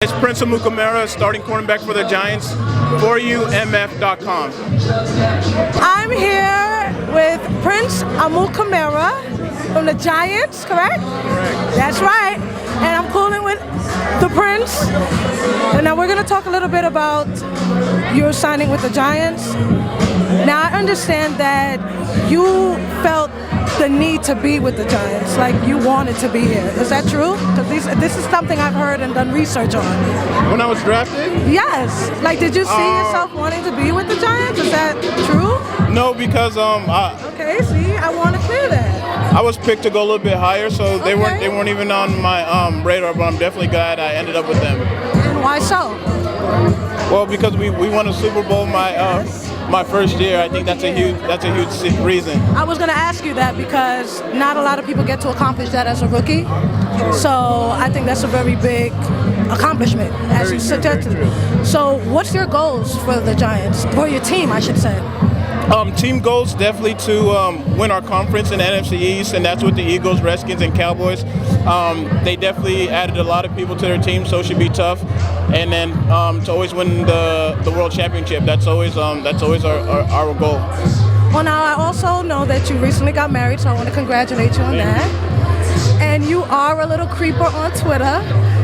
It's Prince Amukamara, starting cornerback for the Giants, forumf.com. I'm here with Prince Amukamara from the Giants, correct? Correct. That's right. And I'm calling with the Prince. And now we're going to talk a little bit about your signing with the Giants. Now I understand that you felt the need to be with the Giants, like you wanted to be here. Is that true? Because this is something I've heard and done research on. When I was drafted? Yes. Like, did you see yourself wanting to be with the Giants? Is that true? No, because Okay, see, I want to clear that. I was picked to go a little bit higher, so they weren't even on my radar. But I'm definitely glad I ended up with them. And why so? Well, because we won a Super Bowl my first year. I think that's a huge reason. I was going to ask you that because not a lot of people get to accomplish that as a rookie. So I think that's a very big accomplishment, as you suggested. So what's your goals for the Giants, or your team, I should say? Team goals definitely to win our conference in the NFC East, and that's with the Eagles, Redskins, and Cowboys. They definitely added a lot of people to their team, so it should be tough. And then to always win the World Championship. That's always our goal. Well, now I also know that you recently got married, so I want to congratulate you on that. And you are a little creeper on Twitter.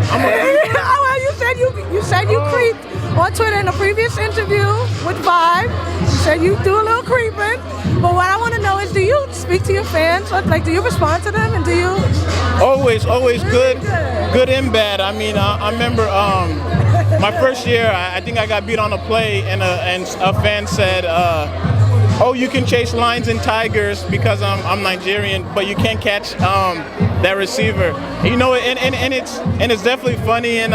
Well, you said you creeped on Twitter in a previous interview with Vibe. You said you do a little creeping. But what I want to know is, do you speak to your fans? Like, do you respond to them, and do you? Always good and bad. I mean, I remember my first year. I think I got beat on a play, and a fan said, "Oh, you can chase lions and tigers because I'm Nigerian, but you can't catch that receiver." You know, and it's definitely funny, and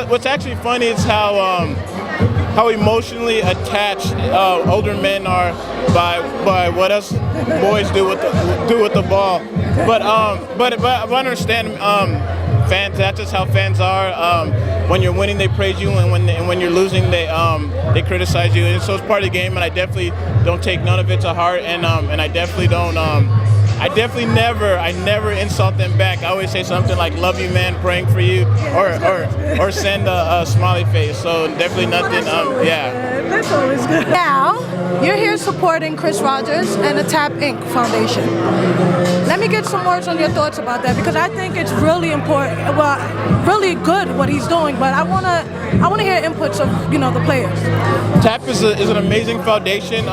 what's actually funny is how emotionally attached older men are by what us boys do with the ball. But I understand fans. That's just how fans are. When you're winning, they praise you, and when you're losing, they criticize you. And so it's part of the game, and I definitely don't take none of it to heart, and I definitely don't. I never insult them back. I always say something like "Love you, man, praying for you," or send a smiley face. So definitely nothing. Yeah. That's always good. Now you're here supporting Chris Rogers and the Tap Inc. Foundation. Let me get some words on your thoughts about that, because I think it's really important. Well, really good what he's doing, but I wanna hear inputs of the players. TAP is an amazing foundation.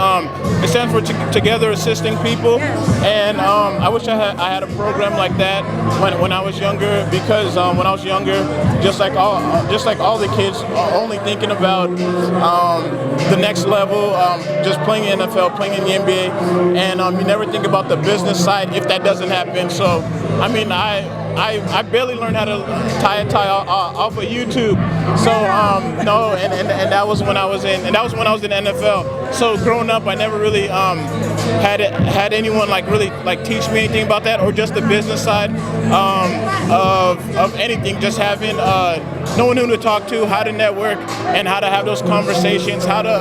It stands for Together Assisting People, and I wish I had a program like that when I was younger, because when I was younger, just like all the kids, only thinking about the next level, just playing in the NFL, playing in the NBA, and you never think about the business side if that doesn't happen. So, I mean, I barely learned how to tie a tie off of YouTube. So no, and that was when I was in the NFL. So growing up, I never really had anyone really teach me anything about that, or just the business side of anything. Just having no one to talk to, how to network, and how to have those conversations, how to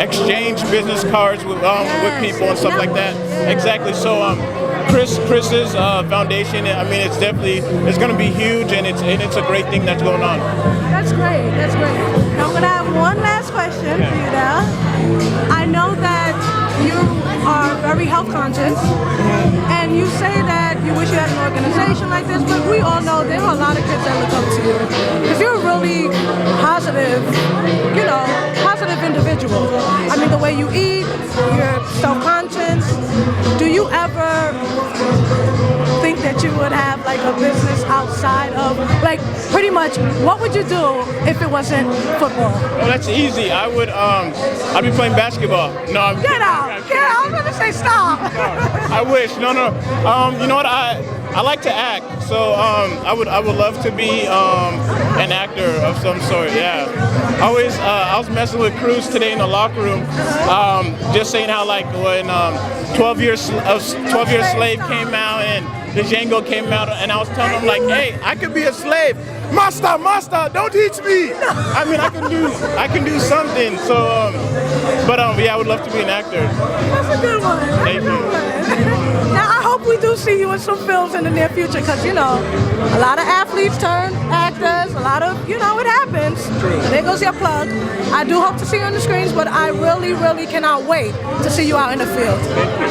exchange business cards with people and stuff like that. Exactly. So Chris's foundation, I mean, it's going to be huge, and it's a great thing that's going on. That's great. Now I'm going to have one last question for you now. I know that you are very health conscious, and you say that you wish you had an organization like this, but we all know there are a lot of kids that look up to you, because you're a really positive individual. I mean, the way you eat, you're self-conscious. Do you ever think that you would have a business outside of, pretty much, what would you do if it wasn't football? Well, that's easy. I'd be playing basketball. No, I'm Get out! I was gonna say stop. I wish. No. You know what? I like to act, so I would love to be an actor of some sort. Yeah. I was messing with Cruz today in the locker room, just saying how when 12 Years Slave came out and the Django came out, and I was telling him hey, I could be a slave. Master, don't teach me. I mean, I can do something. So, yeah, I would love to be an actor. That's a good one. Thank you. Now I hope hope we do see you in some films in the near future, because, you know, a lot of athletes turn actors, a lot of, you know, it happens. True. So there goes your plug. I do hope to see you on the screens, but I really, really cannot wait to see you out in the field.